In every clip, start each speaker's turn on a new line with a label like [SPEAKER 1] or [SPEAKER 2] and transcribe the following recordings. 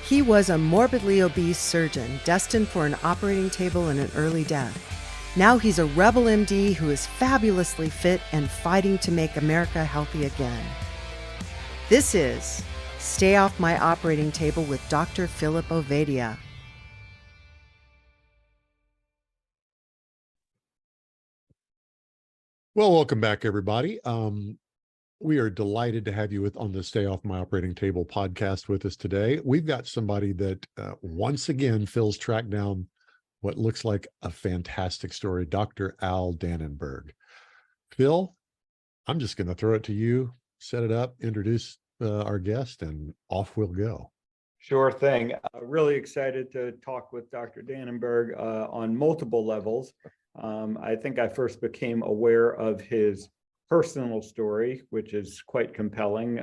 [SPEAKER 1] He was a morbidly obese surgeon destined for an operating table and an early death. Now he's a rebel MD who is fabulously fit and fighting to make America healthy again. This is Stay Off My Operating Table with Dr. Philip Ovadia.
[SPEAKER 2] Well, welcome back, everybody. We are delighted to have you on the Stay Off My Operating Table podcast with us today. We've got somebody that once again, Phil's tracked down what looks like a fantastic story, Dr. Al Dannenberg. Phil, I'm just going to throw it to you, set it up, introduce our guest, and off we'll go.
[SPEAKER 3] Sure thing. Really excited to talk with Dr. Dannenberg on multiple levels. I think I first became aware of his personal story, which is quite compelling,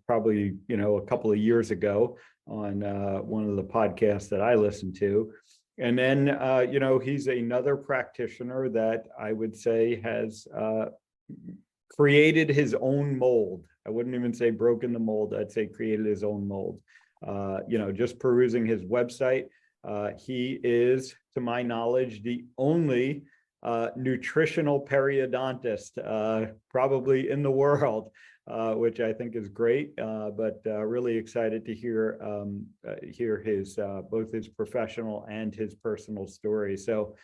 [SPEAKER 3] probably, a couple of years ago on one of the podcasts that I listened to. And then, he's another practitioner that I would say has created his own mold. I wouldn't even say broken the mold. I'd say created his own mold. Just perusing his website, he is, to my knowledge, the only nutritional periodontist probably in the world, which I think is great. But really excited to hear his both his professional and his personal story. So,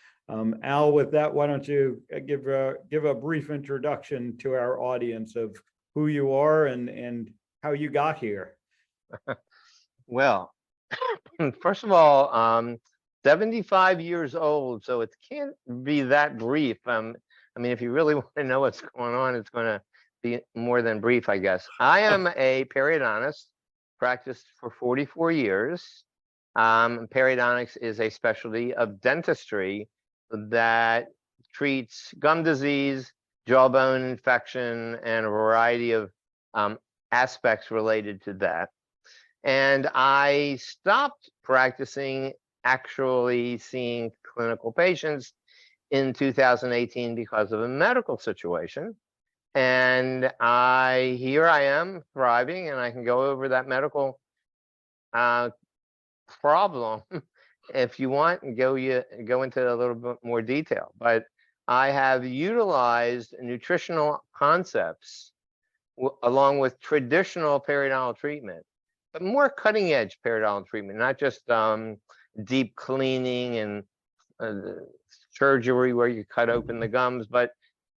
[SPEAKER 3] Al, with that, why don't you give a brief introduction to our audience of who you are and how you got here?
[SPEAKER 4] Well, first of all, 75 years old, so it can't be that brief. If you really want to know what's going on, it's going to be more than brief, I guess. I am a periodontist, practiced for 44 years. Periodontics is a specialty of dentistry that treats gum disease, jawbone infection, and a variety of aspects related to that. And I stopped practicing actually seeing clinical patients in 2018 because of a medical situation. And here I am thriving, and I can go over that medical problem if you want and go into a little bit more detail. But I have utilized nutritional concepts along with traditional periodontal treatment, but more cutting edge periodontal treatment, not just deep cleaning and surgery where you cut open the gums, but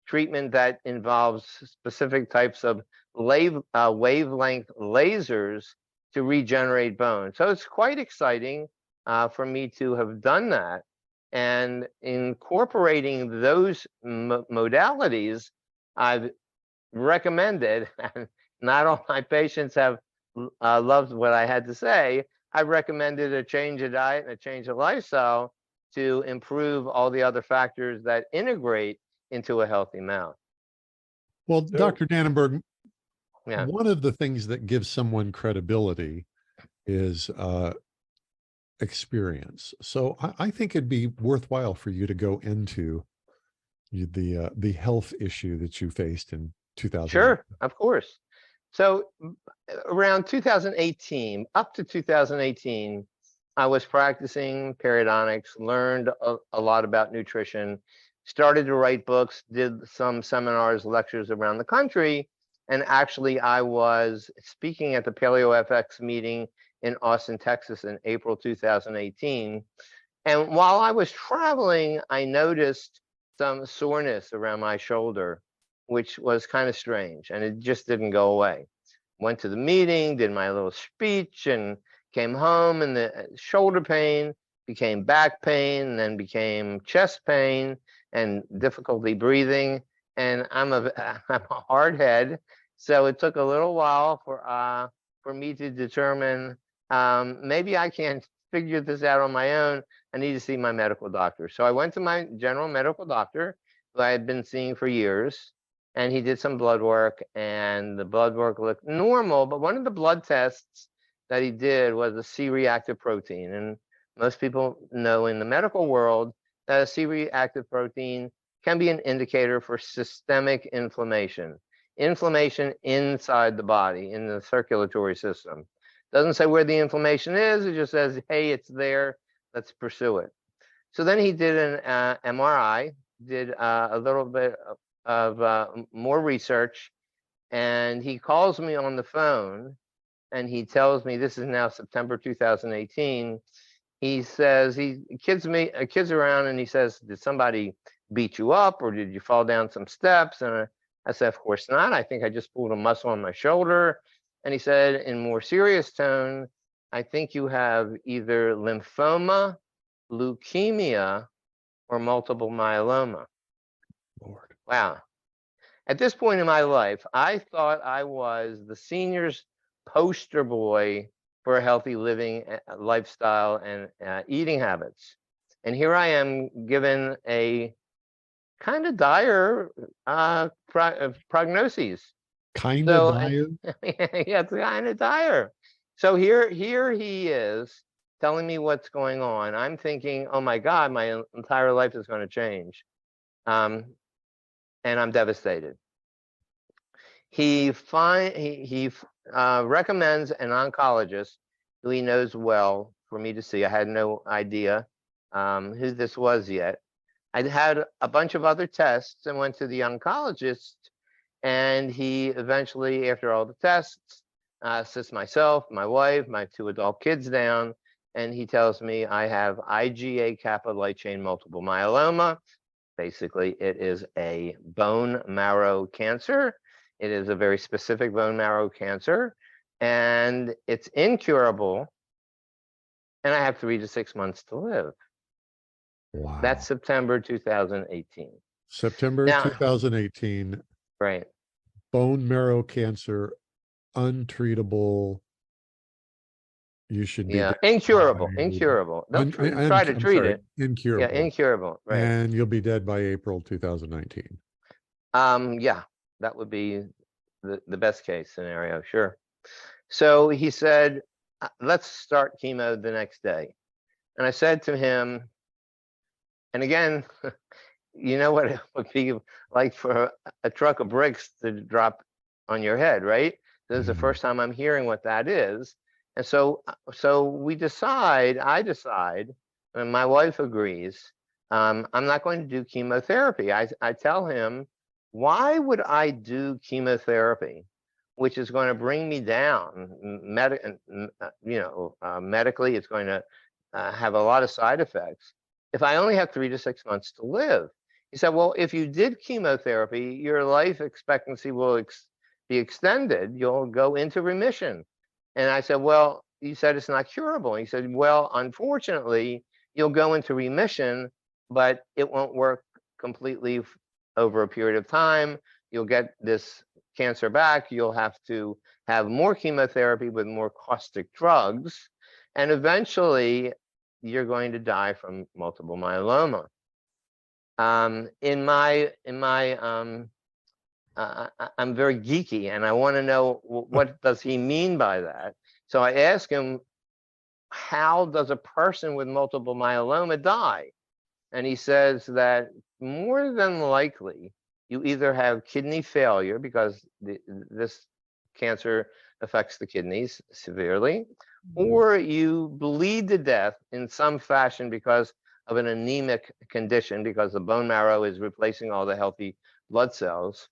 [SPEAKER 4] treatment that involves specific types of wavelength lasers to regenerate bone. So it's quite exciting for me to have done that. And incorporating those modalities, I've recommended, and not all my patients have loved what I had to say, I recommended a change of diet and a change of lifestyle to improve all the other factors that integrate into a healthy mouth.
[SPEAKER 2] Well, Dr. Dannenberg,
[SPEAKER 4] yeah,
[SPEAKER 2] one of the things that gives someone credibility is experience. So I think it'd be worthwhile for you to go into the health issue that you faced in 2000.
[SPEAKER 4] Sure, of course. So around 2018, up to 2018, I was practicing periodontics, learned a lot about nutrition, started to write books, did some seminars, lectures around the country, and actually I was speaking at the Paleo FX meeting in Austin, Texas in April 2018. And while I was traveling, I noticed some soreness around my shoulder, which was kind of strange, and it just didn't go away. Went to the meeting, did my little speech, and came home, and the shoulder pain became back pain, and then became chest pain and difficulty breathing. And I'm a hard head, so it took a little while for me to determine maybe I can't figure this out on my own. I need to see my medical doctor. So I went to my general medical doctor, who I had been seeing for years, and he did some blood work, and the blood work looked normal. But one of the blood tests that he did was a C-reactive protein. And most people know in the medical world that a C-reactive protein can be an indicator for systemic inflammation inside the body, in the circulatory system. Doesn't say where the inflammation is. It just says, hey, it's there. Let's pursue it. So then he did an MRI, did a little bit of more research, and he calls me on the phone and he tells me, this is now September 2018. He says, he kids around and he says, did somebody beat you up or did you fall down some steps? And I said, of course not. I think I just pulled a muscle on my shoulder. And he said in more serious tone, I think you have either lymphoma, leukemia, or multiple myeloma.
[SPEAKER 2] Lord.
[SPEAKER 4] Wow. At this point in my life, I thought I was the senior's poster boy for a healthy living lifestyle and eating habits. And here I am given a kind of dire prognosis.
[SPEAKER 2] Kind
[SPEAKER 4] So,
[SPEAKER 2] of dire?
[SPEAKER 4] yeah, it's kind of dire. So here he is telling me what's going on. I'm thinking, oh my God, my entire life is going to change. And I'm devastated. He recommends an oncologist who he knows well for me to see. I had no idea who this was yet. I'd had a bunch of other tests and went to the oncologist, and he eventually, after all the tests, sits myself, my wife, my 2 adult kids down, and he tells me I have IgA kappa light chain multiple myeloma. Basically, it is a bone marrow cancer. It is a very specific bone marrow cancer, and it's incurable, and I have 3 to 6 months to live.
[SPEAKER 2] Wow.
[SPEAKER 4] That's September 2018.
[SPEAKER 2] September
[SPEAKER 4] Now,
[SPEAKER 2] 2018.
[SPEAKER 4] right.
[SPEAKER 2] Bone marrow cancer, untreatable. You should be dead
[SPEAKER 4] incurable.
[SPEAKER 2] by-
[SPEAKER 4] Incurable. They'll try to treat it.
[SPEAKER 2] Incurable.
[SPEAKER 4] Yeah, incurable. Right.
[SPEAKER 2] And you'll be dead by April 2019.
[SPEAKER 4] Yeah, that would be the best case scenario, sure. So he said, let's start chemo the next day. And I said to him, and again, you know what it would be like for a truck of bricks to drop on your head, right? This is the first time I'm hearing what that is. And so I decide, and my wife agrees, I'm not going to do chemotherapy. I tell him, why would I do chemotherapy, which is going to bring me down medically? It's going to have a lot of side effects if I only have 3 to 6 months to live. He said, well, if you did chemotherapy, your life expectancy will be extended. You'll go into remission. And I said, well, you said it's not curable. He said, well, unfortunately, you'll go into remission, but it won't work completely over a period of time. You'll get this cancer back. You'll have to have more chemotherapy with more caustic drugs. And eventually, you're going to die from multiple myeloma. I'm very geeky, and I want to know what does he mean by that. So I asked him, how does a person with multiple myeloma die? And he says that more than likely, you either have kidney failure because this cancer affects the kidneys severely, or you bleed to death in some fashion because of an anemic condition, because the bone marrow is replacing all the healthy blood cells,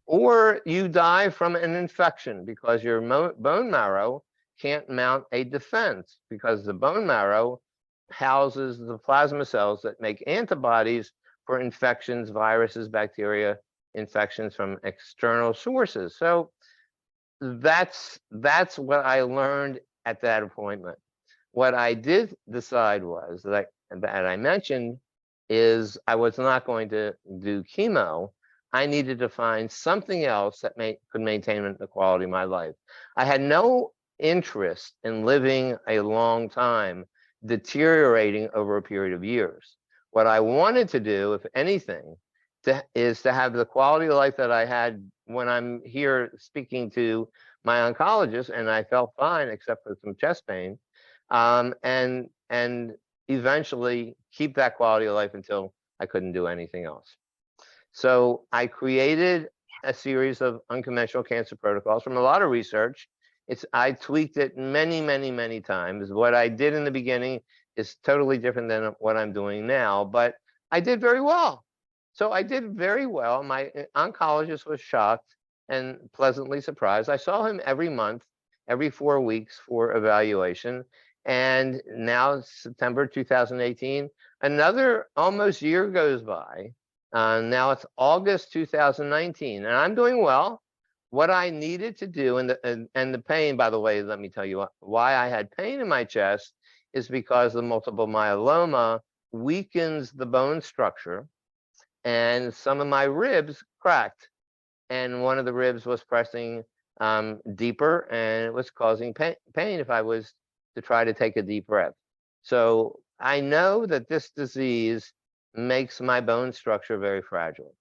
[SPEAKER 4] or you die from an infection because your bone marrow can't mount a defense, because the bone marrow houses the plasma cells that make antibodies for infections, viruses, bacteria, infections from external sources. So that's what I learned at that appointment. What I did decide was that I mentioned is I was not going to do chemo. I needed to find something else that could maintain the quality of my life. I had no interest in living a long time, deteriorating over a period of years. What I wanted to do, if anything, is to have the quality of life that I had when I'm here speaking to my oncologist, and I felt fine except for some chest pain, and eventually keep that quality of life until I couldn't do anything else. So I created a series of unconventional cancer protocols from a lot of research, I tweaked it many, many, many times. What I did in the beginning is totally different than what I'm doing now, but I did very well. So I did very well. My oncologist was shocked and pleasantly surprised. I saw him every month, every 4 weeks for evaluation. And now September 2018, another almost year goes by. Now it's August 2019, and I'm doing well. What I needed to do, and the pain, by the way, let me tell you why I had pain in my chest is because the multiple myeloma weakens the bone structure, and some of my ribs cracked, and one of the ribs was pressing deeper, and it was causing pain if I was to try to take a deep breath. So I know that this disease makes my bone structure very fragile.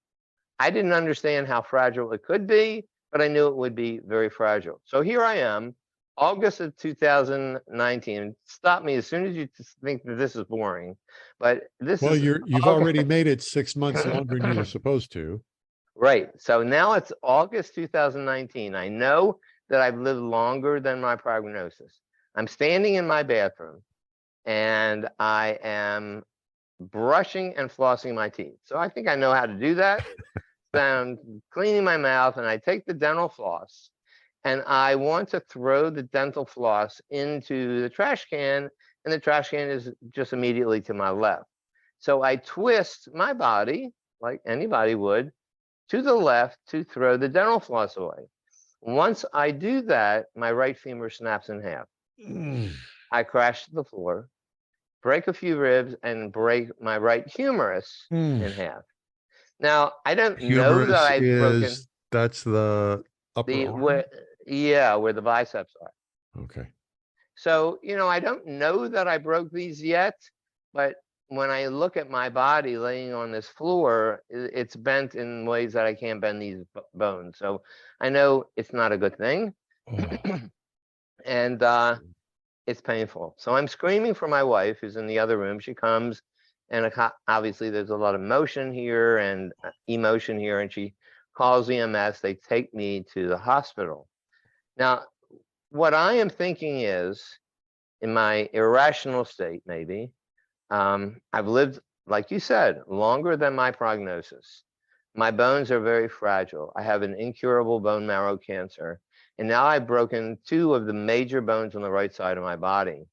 [SPEAKER 4] I didn't understand how fragile it could be, but I knew it would be very fragile. So here I am, August of 2019. Stop me as soon as you think that this is boring, but this
[SPEAKER 2] Well,
[SPEAKER 4] is
[SPEAKER 2] you've already made it 6 months longer than you were supposed to.
[SPEAKER 4] right. So now it's August 2019. I know that I've lived longer than my prognosis. I'm standing in my bathroom and I am brushing and flossing my teeth. So I think I know how to do that. So I'm cleaning my mouth and I take the dental floss and I want to throw the dental floss into the trash can, and the trash can is just immediately to my left. So I twist my body like anybody would to the left to throw the dental floss away. Once I do that, my right femur snaps in half. I crash to the floor, break a few ribs, and break my right humerus in half. Now, I don't know that
[SPEAKER 2] Humerus
[SPEAKER 4] I've broken
[SPEAKER 2] is, that's the upper arm?
[SPEAKER 4] where the biceps are.
[SPEAKER 2] Okay.
[SPEAKER 4] So, I don't know that I broke these yet, but when I look at my body laying on this floor, it's bent in ways that I can't bend these bones. So I know it's not a good thing.
[SPEAKER 2] Oh.
[SPEAKER 4] And it's painful. So I'm screaming for my wife, who's in the other room. She comes, and obviously there's a lot of motion here and emotion here, and she calls EMS. They take me to the hospital. Now, what I am thinking is, in my irrational state, maybe, I've lived, like you said, longer than my prognosis. My bones are very fragile. I have an incurable bone marrow cancer. And now I've broken 2 of the major bones on the right side of my body.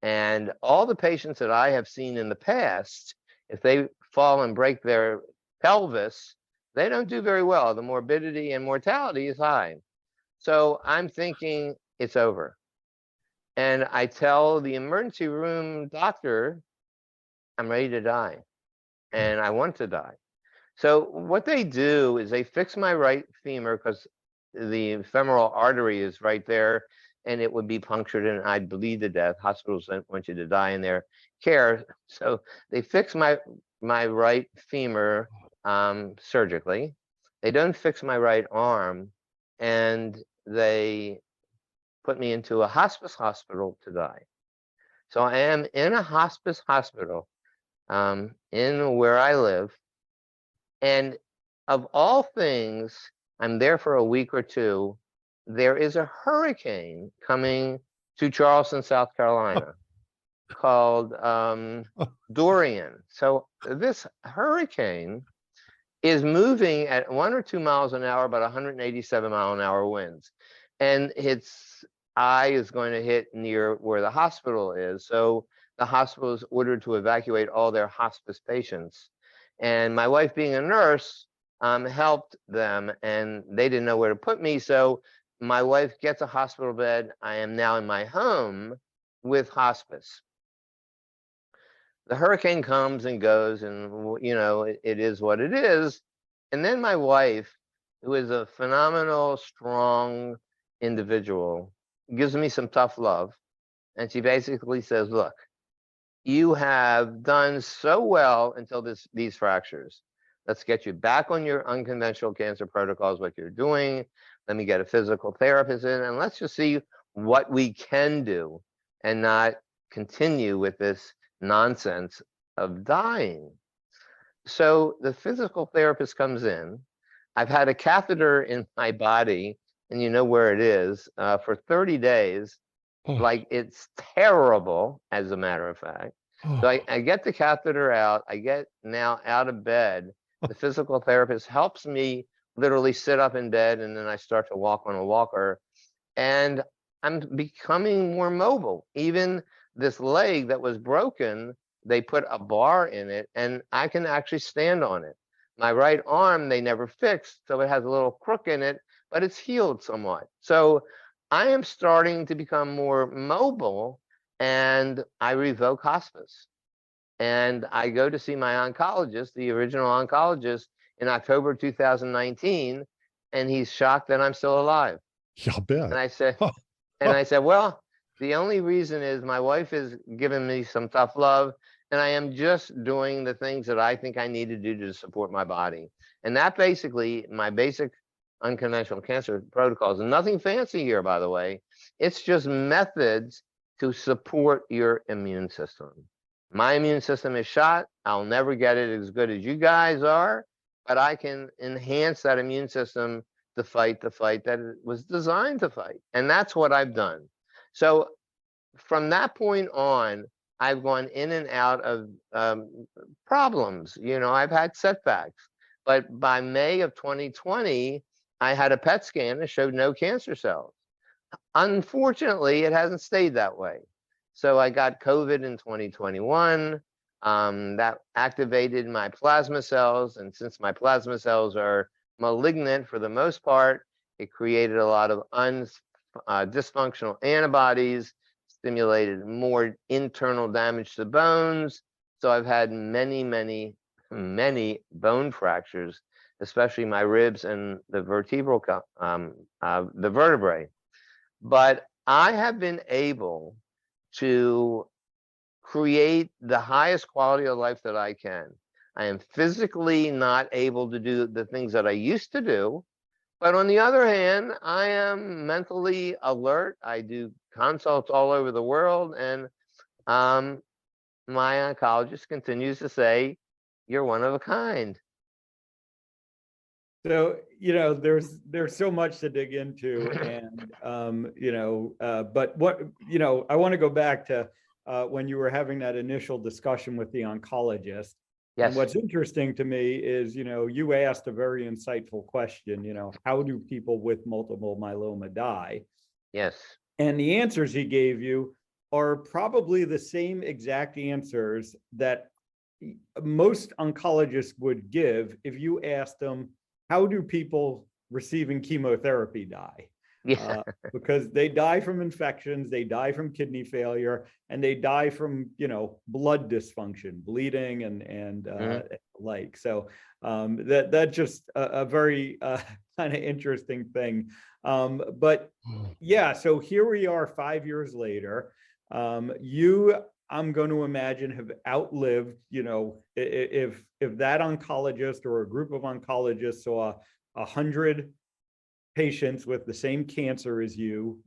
[SPEAKER 4] And all the patients that I have seen in the past, if they fall and break their pelvis, they don't do very well. The morbidity and mortality is high. So I'm thinking it's over. And I tell the emergency room doctor, I'm ready to die and I want to die. So what they do is they fix my right femur because the femoral artery is right there and it would be punctured and I'd bleed to death. Hospitals don't want you to die in their care. So they fix my right femur surgically. They don't fix my right arm, and they put me into a hospice hospital to die. So I am in a hospice hospital in where I live. And of all things, I'm there for a week or 2. There is a hurricane coming to Charleston, South Carolina called Dorian. So this hurricane is moving at 1 or 2 miles an hour, about 187 mile an hour winds. And its eye is going to hit near where the hospital is. So the hospital is ordered to evacuate all their hospice patients. And my wife, being a nurse, helped them, and they didn't know where to put me. So my wife gets a hospital bed. I am now in my home with hospice. The hurricane comes and goes, and it is what it is. And then my wife, who is a phenomenal, strong individual, gives me some tough love. And she basically says, look, you have done so well until these fractures. Let's get you back on your unconventional cancer protocols, what you're doing. Let me get a physical therapist in, and let's just see what we can do and not continue with this nonsense of dying. So the physical therapist comes in. I've had a catheter in my body and you know where it is, for 30 days.
[SPEAKER 2] Oh,
[SPEAKER 4] Like, it's terrible, as a matter of fact. So
[SPEAKER 2] oh,
[SPEAKER 4] I get the catheter out. I get now out of bed. The physical therapist helps me literally sit up in bed, and then I start to walk on a walker. And I'm becoming more mobile. Even this leg that was broken, they put a bar in it, and I can actually stand on it. My right arm, they never fixed, so it has a little crook in it, but it's healed somewhat. So I am starting to become more mobile, and I revoke hospice. And I go to see my oncologist, the original oncologist, in October 2019, and he's shocked that I'm still alive.
[SPEAKER 2] yeah, I bet.
[SPEAKER 4] And I said,
[SPEAKER 2] Oh,
[SPEAKER 4] well, the only reason is my wife is giving me some tough love, and I am just doing the things that I think I need to do to support my body. And that basically, my basic unconventional cancer protocols, and nothing fancy here, by the way. It's just methods to support your immune system. My immune system is shot. I'll never get it as good as you guys are, but I can enhance that immune system to fight the fight that it was designed to fight. And that's what I've done. So from that point on, I've gone in and out of problems. I've had setbacks. But by May of 2020, I had a PET scan that showed no cancer cells. Unfortunately, it hasn't stayed that way. So I got COVID in 2021. That activated my plasma cells. And since my plasma cells are malignant for the most part, it created a lot of dysfunctional antibodies, stimulated more internal damage to bones. So I've had many, many, many bone fractures, especially my ribs and the the vertebrae. But I have been able to create the highest quality of life that I can. I am physically not able to do the things that I used to do. But on the other hand, I am mentally alert. I do consults all over the world. And my oncologist continues to say, "You're one of a kind."
[SPEAKER 3] So, there's so much to dig into, and but what, I want to go back to when you were having that initial discussion with the oncologist. And
[SPEAKER 4] Yes.
[SPEAKER 3] what's interesting to me is, you asked a very insightful question, how do people with multiple myeloma die?
[SPEAKER 4] Yes.
[SPEAKER 3] And the answers he gave you are probably the same exact answers that most oncologists would give if you asked them, how do people receiving chemotherapy die?
[SPEAKER 4] Yeah.
[SPEAKER 3] Because they die from infections, they die from kidney failure, and they die from, blood dysfunction, bleeding, and like. So that's just a very kind of interesting thing. But yeah, so here we are 5 years later. I'm going to imagine, have outlived, if that oncologist or a group of oncologists saw 100 patients with the same cancer as you,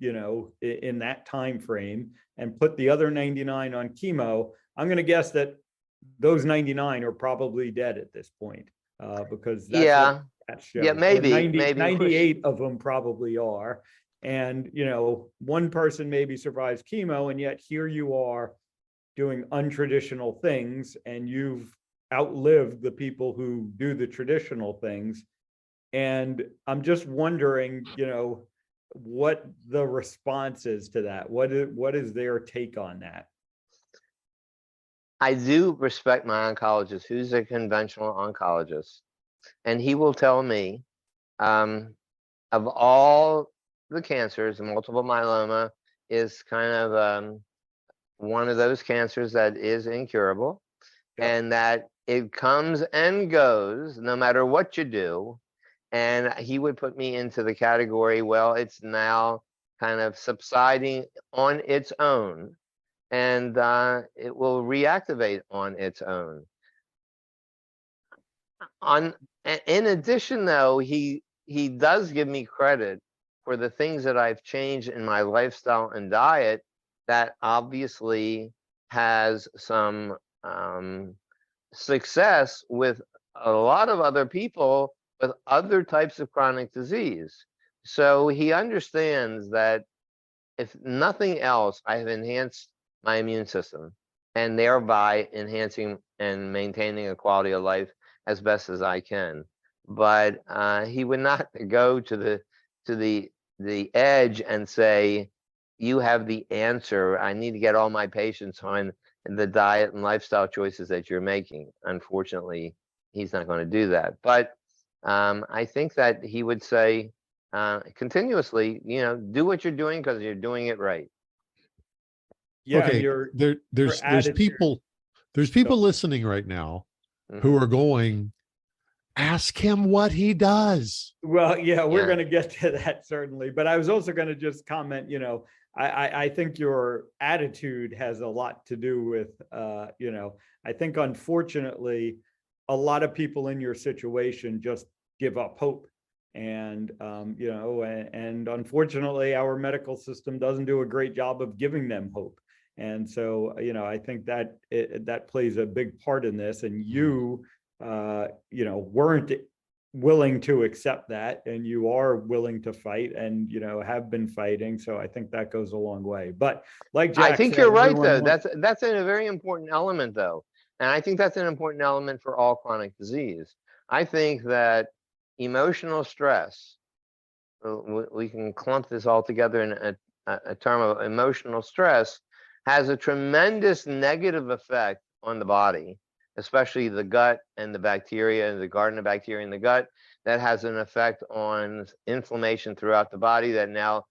[SPEAKER 3] in that time frame, and put the other 99 on chemo, I'm going to guess that those 99 are probably dead at this point, because that's what that shows.
[SPEAKER 4] Yeah, maybe
[SPEAKER 3] 98 of them probably are. And, one person maybe survives chemo, and yet here you are doing untraditional things, and you've outlived the people who do the traditional things. And I'm just wondering, what the response is to that. What is their take on that?
[SPEAKER 4] I do respect my oncologist, who's a conventional oncologist, and he will tell me, of all the cancers, multiple myeloma is kind of one of those cancers that is incurable, and that it comes and goes no matter what you do. And he would put me into the category, well, it's now kind of subsiding on its own, and it will reactivate on its own. In addition, though, he does give me credit for the things that I've changed in my lifestyle and diet that obviously has some success with a lot of other people with other types of chronic disease. So he understands that if nothing else, I have enhanced my immune system and thereby enhancing and maintaining a quality of life as best as I can. But he would not go to the edge and say, you have the answer. I need to get all my patients on the diet and lifestyle choices that you're making. Unfortunately, he's not going to do that. But I think that he would say continuously, do what you're doing because you're doing it right.
[SPEAKER 3] Yeah, and
[SPEAKER 2] Okay,
[SPEAKER 3] your
[SPEAKER 2] there's
[SPEAKER 3] attitude.
[SPEAKER 2] people listening right now who are going, ask him what he does.
[SPEAKER 3] Well, yeah, we're
[SPEAKER 4] Yeah.
[SPEAKER 3] going to get to that certainly. But I was also going to just comment, I think your attitude has a lot to do with, I think unfortunately, a lot of people in your situation just give up hope. And, and unfortunately, our medical system doesn't do a great job of giving them hope. And so, I think that that plays a big part in this. And you, weren't willing to accept that, and you are willing to fight, and have been fighting. So I think that goes a long way. But like Jack
[SPEAKER 4] I think
[SPEAKER 3] said,
[SPEAKER 4] you're right,
[SPEAKER 3] everyone
[SPEAKER 4] though.
[SPEAKER 3] wants-
[SPEAKER 4] That's a very important element, though, and I think that's an important element for all chronic disease. I think that emotional stress, we can clump this all together in a term of emotional stress, has a tremendous negative effect on the body, especially the gut and the bacteria, the garden of bacteria in the gut. That has an effect on inflammation throughout the body that now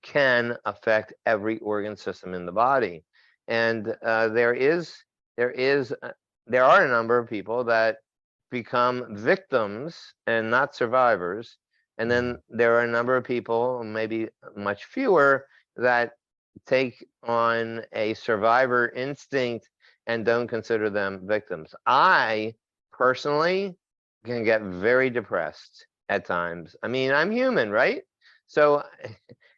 [SPEAKER 4] can affect every organ system in the body. And there are a number of people that become victims and not survivors. And then there are a number of people, maybe much fewer, that take on a survivor instinct and don't consider them victims. I personally can get very depressed at times. I mean, I'm human, right? So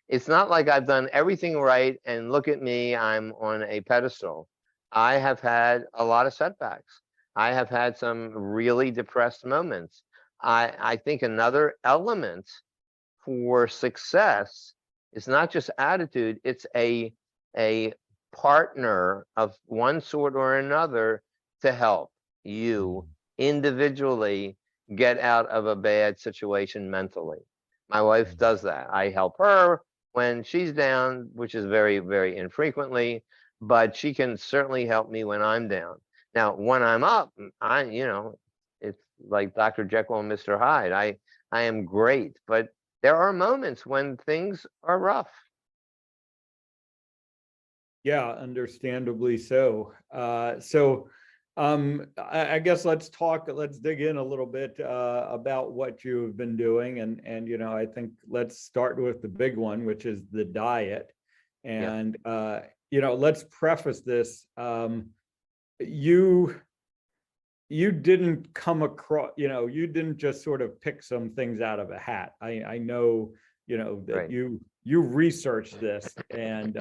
[SPEAKER 4] it's not like I've done everything right and look at me, I'm on a pedestal. I have had a lot of setbacks. I have had some really depressed moments. I think another element for success is not just attitude, it's a partner of one sort or another to help you individually get out of a bad situation mentally. My wife does that. I help her when she's down, which is very, very infrequently, but she can certainly help me when I'm down. Now, when I'm up, it's like Dr. Jekyll and Mr. Hyde. I am great, but there are moments when things are rough.
[SPEAKER 3] Yeah, understandably so. I guess let's dig in a little bit about what you've been doing, and I think let's start with the big one, which is the diet. And let's preface this. You didn't come across, you didn't just sort of pick some things out of a hat. I know, that
[SPEAKER 4] Right.
[SPEAKER 3] you researched this and,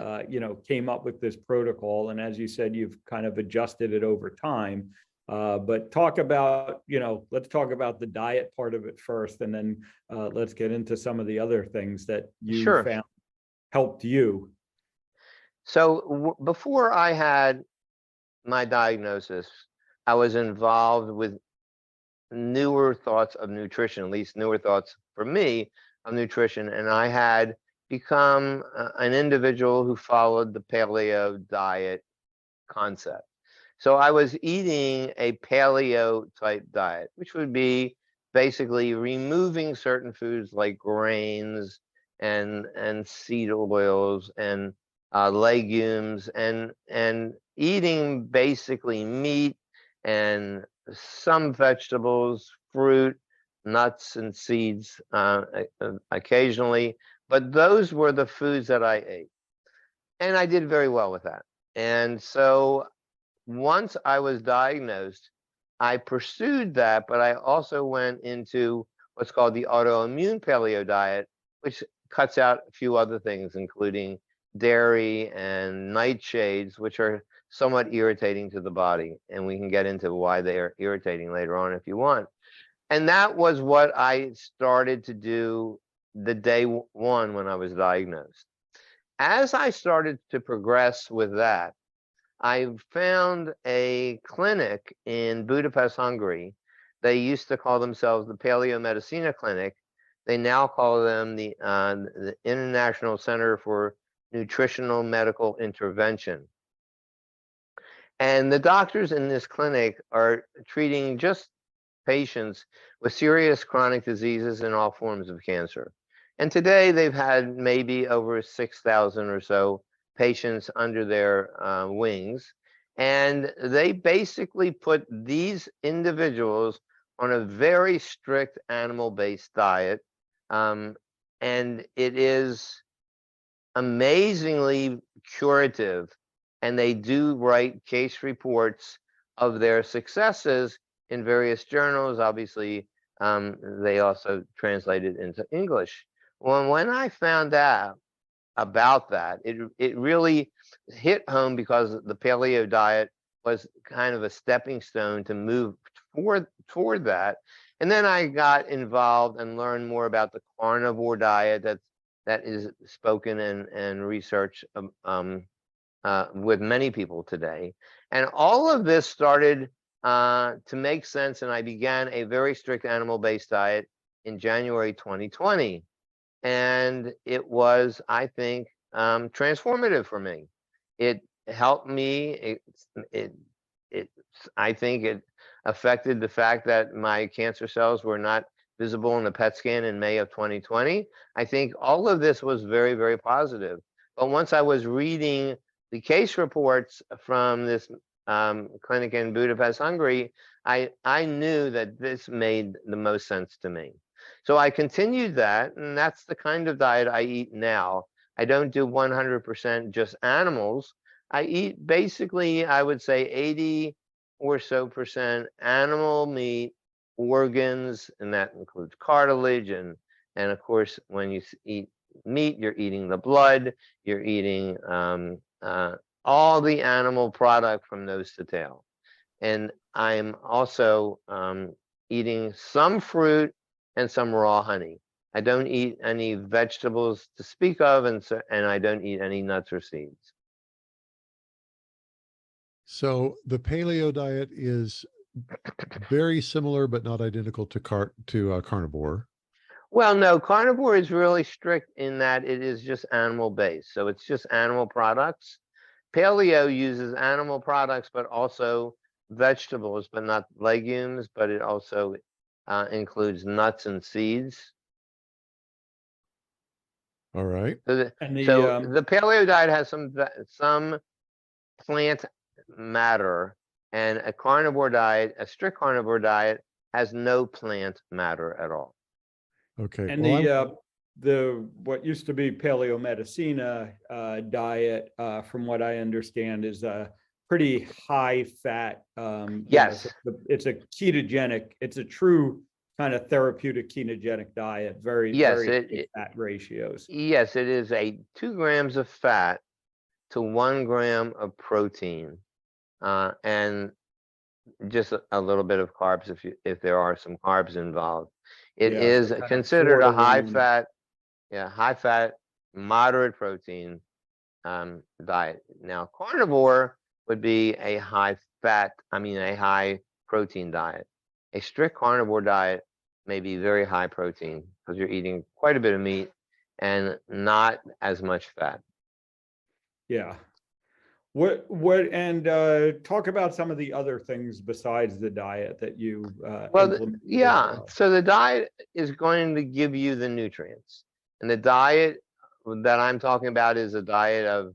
[SPEAKER 3] came up with this protocol. And as you said, you've kind of adjusted it over time. But talk about, let's talk about the diet part of it first, and then let's get into some of the other things that you
[SPEAKER 4] Sure.
[SPEAKER 3] found helped you.
[SPEAKER 4] So before I had my diagnosis, I was involved with newer thoughts of nutrition, at least newer thoughts for me of nutrition. And I had become an individual who followed the paleo diet concept. So I was eating a paleo type diet, which would be basically removing certain foods like grains and seed oils and legumes and eating basically meat and some vegetables, fruit, nuts, and seeds occasionally. But those were the foods that I ate. And I did very well with that. And so once I was diagnosed, I pursued that, but I also went into what's called the autoimmune paleo diet, which cuts out a few other things, including dairy and nightshades, which are somewhat irritating to the body. And we can get into why they are irritating later on if you want. And that was what I started to do the day one when I was diagnosed. As I started to progress with that, I found a clinic in Budapest, Hungary. They used to call themselves the Paleomedicina Clinic. They now call them the International Center for Nutritional Medical Intervention. And the doctors in this clinic are treating just patients with serious chronic diseases and all forms of cancer. And today they've had maybe over 6,000 or so patients under their wings. And they basically put these individuals on a very strict animal-based diet. And it is amazingly curative. And they do write case reports of their successes in various journals. Obviously, they also translate it into English. Well, when I found out about that, it really hit home, because the paleo diet was kind of a stepping stone to move toward that. And then I got involved and learned more about the carnivore diet that is spoken and researched with many people today. And all of this started to make sense, and I began a very strict animal-based diet in January 2020. And it was, I think, transformative for me. It helped me. I think it affected the fact that my cancer cells were not visible in the PET scan in May of 2020. I think all of this was very, very positive. But once I was reading the case reports from this clinic in Budapest, Hungary, I knew that this made the most sense to me. So I continued that, and that's the kind of diet I eat now. I don't do 100% just animals. I eat basically, I would say 80 or so % animal meat, organs, and that includes cartilage, and of course, when you eat meat, you're eating the blood, you're eating all the animal product from nose to tail. And I'm also eating some fruit and some raw honey. I don't eat any vegetables to speak of, and I don't eat any nuts or seeds.
[SPEAKER 2] So the paleo diet is very similar, but not identical to carnivore.
[SPEAKER 4] Well, no, carnivore is really strict in that it is just animal based. So it's just animal products. Paleo uses animal products, but also vegetables, but not legumes, but it also includes nuts and seeds.
[SPEAKER 2] All right.
[SPEAKER 4] So the paleo diet has some plant matter, and a carnivore diet, a strict carnivore diet, has no plant matter at all.
[SPEAKER 2] Okay.
[SPEAKER 3] And the what used to be Paleomedicina diet, from what I understand, is a pretty high fat.
[SPEAKER 4] Yes,
[SPEAKER 3] it's a ketogenic. It's a true kind of therapeutic ketogenic diet. Very fat ratios.
[SPEAKER 4] Yes, it is a 2 grams of fat to 1 gram of protein, and just a little bit of carbs if there are some carbs involved. It is considered a high fat, moderate protein diet. Now, carnivore would be a high protein diet. A strict carnivore diet may be very high protein because you're eating quite a bit of meat and not as much fat.
[SPEAKER 3] Yeah. Talk about some of the other things besides the diet that you
[SPEAKER 4] so the diet is going to give you the nutrients, and the diet that I'm talking about is a diet of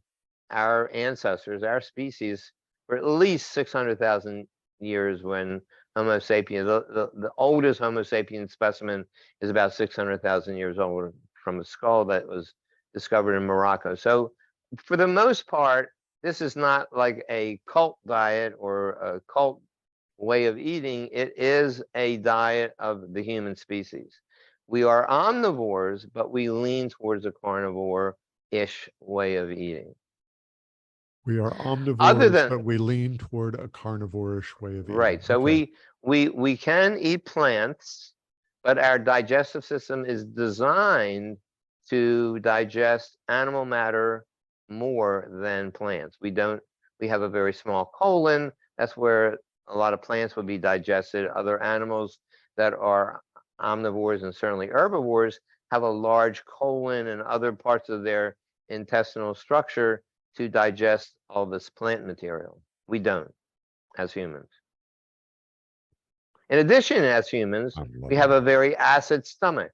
[SPEAKER 4] our ancestors, our species, for at least 600,000 years, when Homo sapiens, the oldest Homo sapiens specimen is about 600,000 years old, from a skull that was discovered in Morocco. So for the most part, this is not like a cult diet or a cult way of eating. It is a diet of the human species. We are omnivores, but we lean towards a carnivore-ish way of eating.
[SPEAKER 2] We are omnivores, but we lean toward a carnivore-ish way of eating.
[SPEAKER 4] Right. So we can eat plants, But our digestive system is designed to digest animal matter more than plants. We have a very small colon. That's where a lot of plants would be digested. Other animals that are omnivores and certainly herbivores have a large colon and other parts of their intestinal structure to digest all this plant material. We don't, as humans. In addition, as humans, we have a very acid stomach.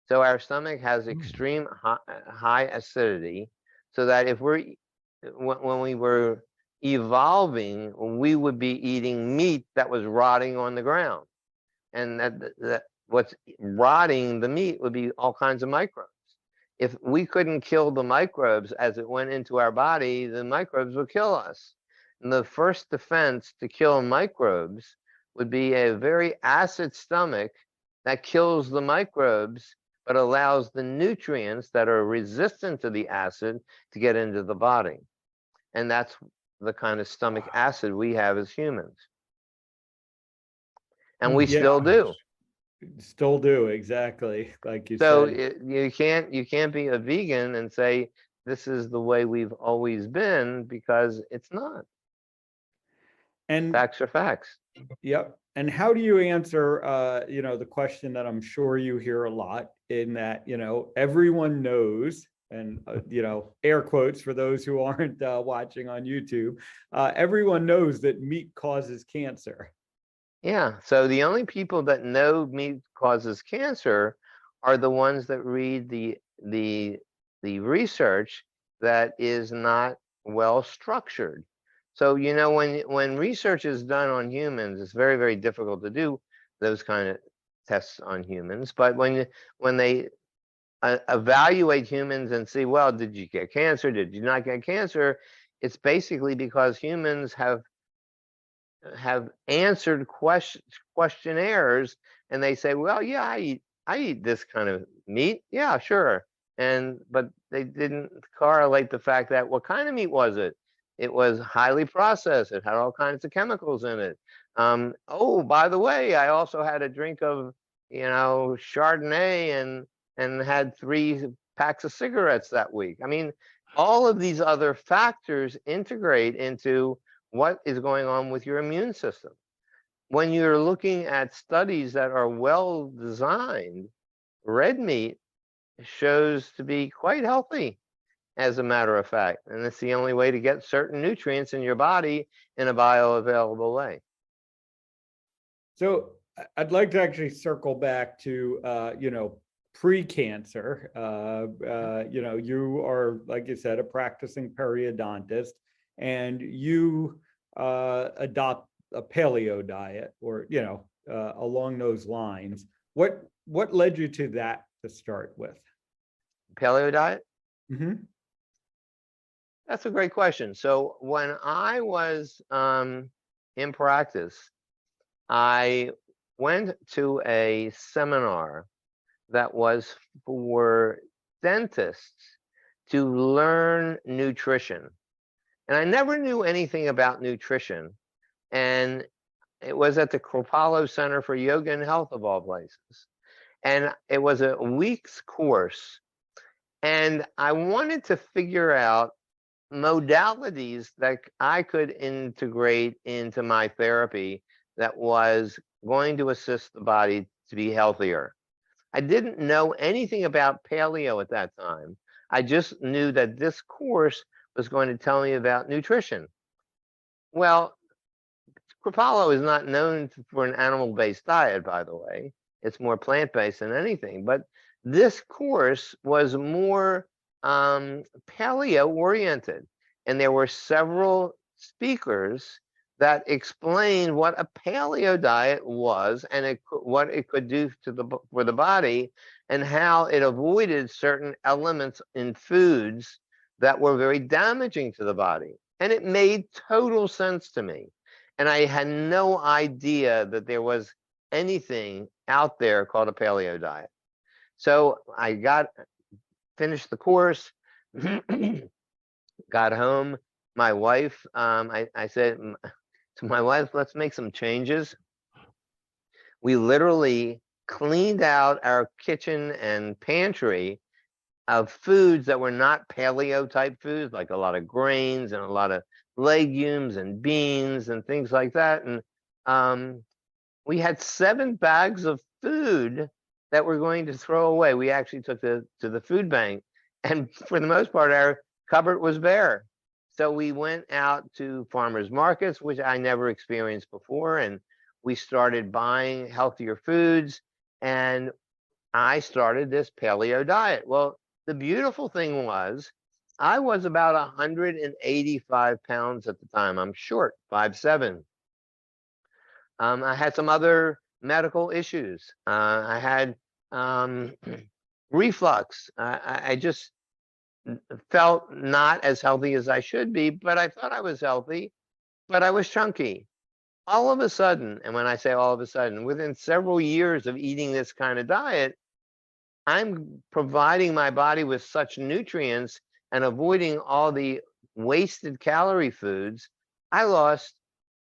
[SPEAKER 4] So our stomach has extreme high acidity, so that if when we were evolving, we would be eating meat that was rotting on the ground. And that what's rotting the meat would be all kinds of microbes. If we couldn't kill the microbes as it went into our body, the microbes would kill us. And the first defense to kill microbes would be a very acid stomach that kills the microbes, but allows the nutrients that are resistant to the acid to get into the body. And that's the kind of stomach acid we have as humans. And we still do.
[SPEAKER 3] Still do, exactly, like you
[SPEAKER 4] So
[SPEAKER 3] said.
[SPEAKER 4] you can't be a vegan and say this is the way we've always been, because it's not.
[SPEAKER 3] And
[SPEAKER 4] Facts are facts.
[SPEAKER 3] yep. And how do you answer, the question that I'm sure you hear a lot, in that, everyone knows, and, air quotes for those who aren't watching on YouTube, everyone knows that meat causes cancer.
[SPEAKER 4] Yeah. So the only people that know meat causes cancer are the ones that read the research that is not well structured. So, when research is done on humans, it's very, very difficult to do those kind of tests on humans. But when they evaluate humans and see, well, did you get cancer? Did you not get cancer? It's basically because humans have answered questionnaires, and they say, well, yeah, I eat this kind of meat. Yeah, sure. But they didn't correlate the fact that what kind of meat was it? It was highly processed. It had all kinds of chemicals in it. Oh, by the way, I also had a drink of, Chardonnay and had 3 packs of cigarettes that week. I mean, all of these other factors integrate into what is going on with your immune system. When you're looking at studies that are well designed, red meat shows to be quite healthy, as a matter of fact. And it's the only way to get certain nutrients in your body in a bioavailable way.
[SPEAKER 3] So I'd like to actually circle back to, pre-cancer. You are, like you said, a practicing periodontist, and you adopt a paleo diet, or, along those lines. What led you to that to start with?
[SPEAKER 4] Paleo diet?
[SPEAKER 3] Mm-hmm.
[SPEAKER 4] That's a great question. So when I was in practice, I went to a seminar that was for dentists to learn nutrition. And I never knew anything about nutrition. And it was at the Kripalu Center for Yoga and Health, of all places. And it was a week's course. And I wanted to figure out modalities that I could integrate into my therapy that was going to assist the body to be healthier. I didn't know anything about paleo at that time. I just knew that this course was going to tell me about nutrition. Well, Kripalu is not known for an animal-based diet, by the way. It's more plant-based than anything. But this course was more paleo-oriented. And there were several speakers that explained what a paleo diet was, and what it could do for the body, and how it avoided certain elements in foods that were very damaging to the body. And it made total sense to me. And I had no idea that there was anything out there called a paleo diet. So I finished the course, got home. My wife, I said to my wife, let's make some changes. We literally cleaned out our kitchen and pantry of foods that were not paleo type foods, like a lot of grains and a lot of legumes and beans and things like that. And we had 7 bags of food that we're going to throw away. We actually took to the food bank, and for the most part, our cupboard was bare. So we went out to farmers markets, which I never experienced before, and we started buying healthier foods, and I started this paleo diet. Well, the beautiful thing was I was about 185 pounds at the time. I'm short, 5'7". I had some other medical issues. I had reflux. I just felt not as healthy as I should be, but I thought I was healthy, but I was chunky. All of a sudden, and when I say all of a sudden, within several years of eating this kind of diet, I'm providing my body with such nutrients and avoiding all the wasted calorie foods. I lost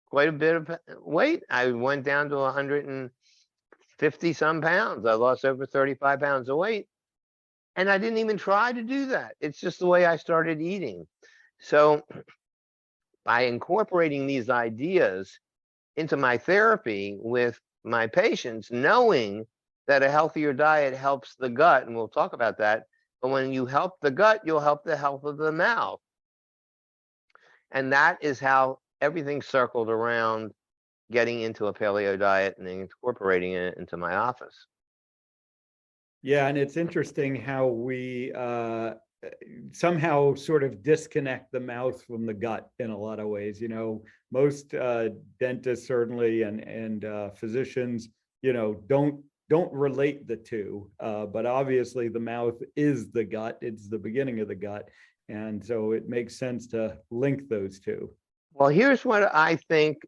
[SPEAKER 4] quite a bit of weight. I went down to 150 some pounds. I lost over 35 pounds of weight. And I didn't even try to do that. It's just the way I started eating. So by incorporating these ideas into my therapy with my patients, knowing that a healthier diet helps the gut, and we'll talk about that, but when you help the gut, you'll help the health of the mouth. And that is how everything circled around getting into a paleo diet and incorporating it into my office.
[SPEAKER 3] Yeah, and it's interesting how we somehow sort of disconnect the mouth from the gut in a lot of ways. You know, most dentists certainly and physicians, you know, don't relate the two, but obviously the mouth is the gut. It's the beginning of the gut, and so it makes sense to link those two.
[SPEAKER 4] Well, here's what I think,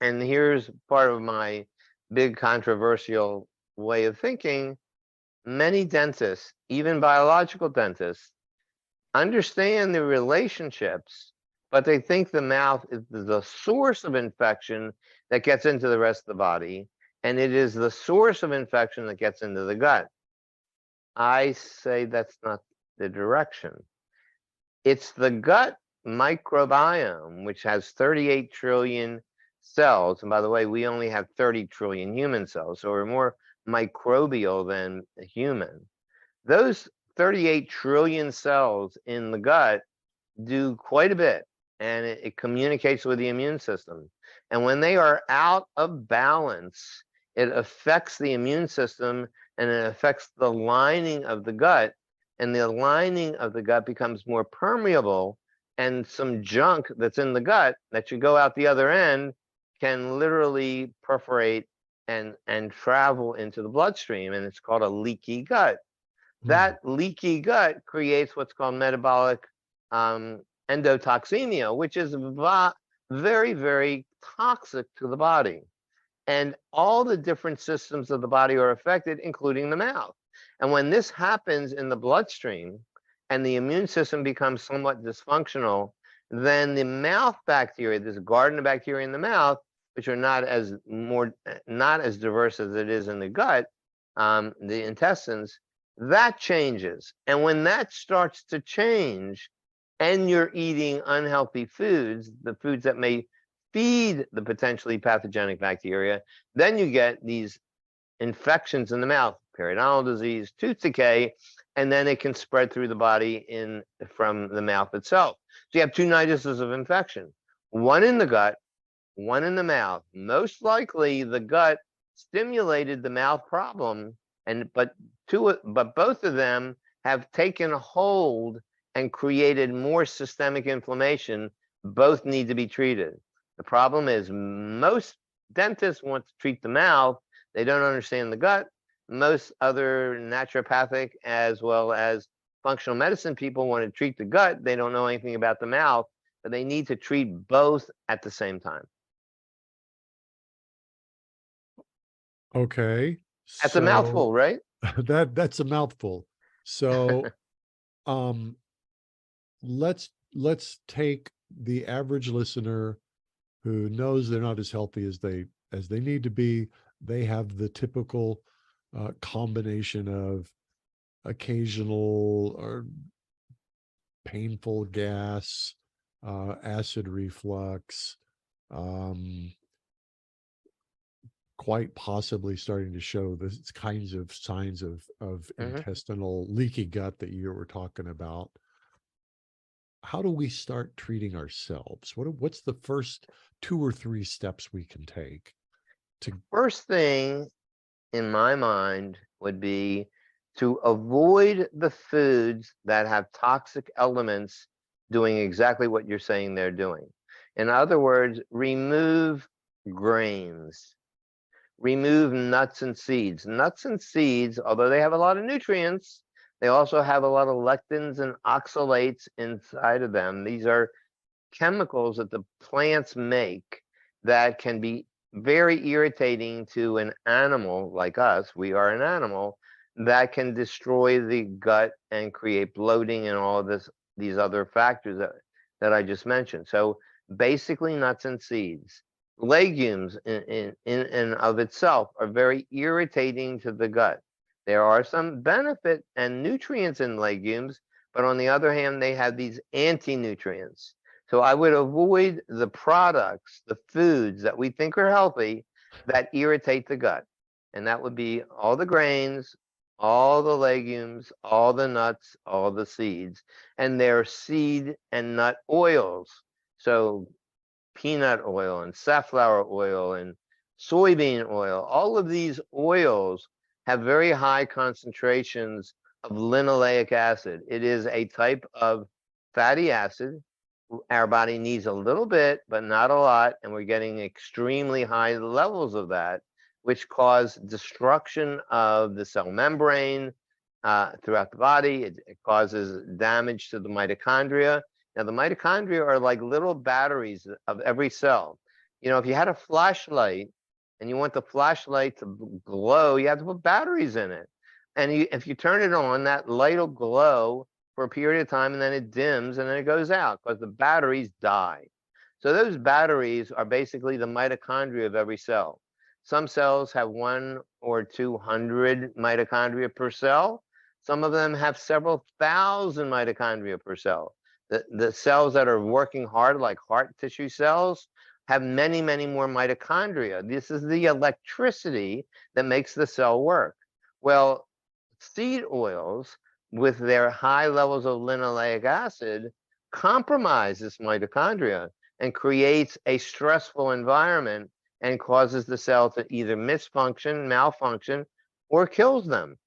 [SPEAKER 4] and here's part of my big controversial way of thinking. Many dentists, even biological dentists, understand the relationships, but they think the mouth is the source of infection that gets into the rest of the body, and it is the source of infection that gets into the gut. I say that's not the direction. It's the gut microbiome, which has 38 trillion cells. And by the way, we only have 30 trillion human cells, so we're more microbial than a human. Those 38 trillion cells in the gut do quite a bit, and it communicates with the immune system. And when they are out of balance, it affects the immune system and it affects the lining of the gut, and the lining of the gut becomes more permeable, and some junk that's in the gut that should go out the other end can literally perforate and travel into the bloodstream, and it's called a leaky gut. That leaky gut creates what's called metabolic endotoxemia, which is very, very toxic to the body. And all the different systems of the body are affected, including the mouth. And when this happens in the bloodstream and the immune system becomes somewhat dysfunctional, then the mouth bacteria, this garden of bacteria in the mouth, which are not as diverse as it is in the gut, the intestines, that changes. And when that starts to change and you're eating unhealthy foods, the foods that may feed the potentially pathogenic bacteria, then you get these infections in the mouth, periodontal disease, tooth decay, and then it can spread through the body from the mouth itself. So you have 2 niduses of infection, one in the gut, one in the mouth. Most likely the gut stimulated the mouth problem, but both of them have taken hold and created more systemic inflammation. Both need to be treated. The problem is most dentists want to treat the mouth. They don't understand the gut. Most other naturopathic as well as functional medicine people want to treat the gut. They don't know anything about the mouth, but they need to treat both at the same time.
[SPEAKER 2] Okay.
[SPEAKER 4] That's a mouthful, right?
[SPEAKER 2] That's a mouthful. So let's take the average listener who knows they're not as healthy as they need to be. They have the typical combination of occasional or painful gas, acid reflux, quite possibly starting to show the kinds of signs of intestinal leaky gut that you were talking about. How do we start treating ourselves? What's the first 2 or 3 steps we can take to?
[SPEAKER 4] First thing in my mind would be to avoid the foods that have toxic elements doing exactly what you're saying they're doing. In other words, remove grains, remove nuts and seeds. Nuts and seeds, although they have a lot of nutrients, they also have a lot of lectins and oxalates inside of them. These are chemicals that the plants make that can be very irritating to an animal like us. We are an animal that can destroy the gut and create bloating and all of these other factors that I just mentioned. So basically nuts and seeds. Legumes in and of itself are very irritating to the gut. There are some benefit and nutrients in legumes, but on the other hand, they have these anti-nutrients. So I would avoid the products, the foods that we think are healthy that irritate the gut. And that would be all the grains, all the legumes, all the nuts, all the seeds, and their seed and nut oils. So peanut oil and safflower oil and soybean oil, all of these oils have very high concentrations of linoleic acid. It is a type of fatty acid. Our body needs a little bit, but not a lot, and we're getting extremely high levels of that, which cause destruction of the cell membrane throughout the body. It causes damage to the mitochondria. Now, the mitochondria are like little batteries of every cell. You know, if you had a flashlight and you want the flashlight to glow, you have to put batteries in it. And if you turn it on, that light will glow for a period of time, and then it dims, and then it goes out because the batteries die. So those batteries are basically the mitochondria of every cell. Some cells have 100 or 200 mitochondria per cell. Some of them have several thousand mitochondria per cell. The cells that are working hard, like heart tissue cells, have many, many more mitochondria. This is the electricity that makes the cell work. Well, seed oils, with their high levels of linoleic acid, compromise this mitochondria and creates a stressful environment and causes the cell to either misfunction, malfunction, or kills them.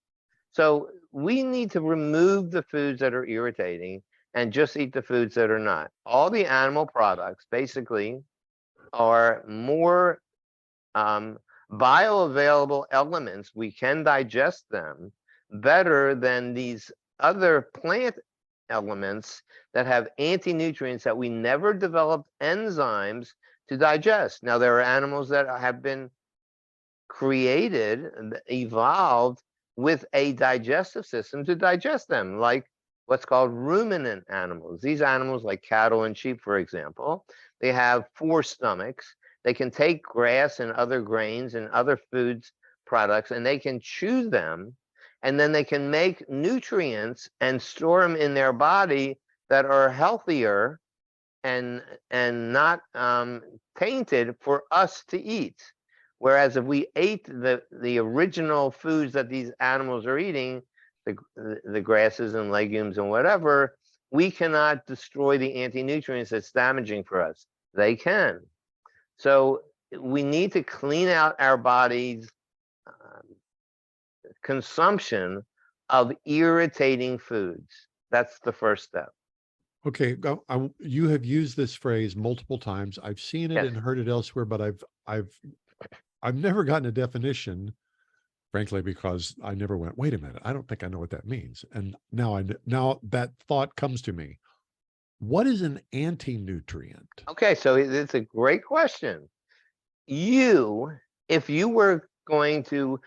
[SPEAKER 4] So we need to remove the foods that are irritating and just eat the foods that are not. All the animal products basically are more bioavailable elements. We can digest them better than these other plant elements that have anti-nutrients that we never developed enzymes to digest. Now, there are animals that have been created and evolved with a digestive system to digest them, like what's called ruminant animals. These animals, like cattle and sheep, for example, they have 4 stomachs. They can take grass and other grains and other foods products, and they can chew them, and then they can make nutrients and store them in their body that are healthier and not tainted for us to eat. Whereas if we ate the original foods that these animals are eating, the grasses and legumes and whatever, we cannot destroy the anti-nutrients that's damaging for us. They can. So we need to clean out our body's consumption of irritating foods. That's the first step.
[SPEAKER 2] Okay, you have used this phrase multiple times. I've seen it
[SPEAKER 4] Yes.
[SPEAKER 2] and heard it elsewhere, but I've never gotten a definition, frankly, because I never went, wait a minute, I don't think I know what that means. And now that thought comes to me. What is an anti-nutrient?
[SPEAKER 4] Okay, so it's a great question. If you were going to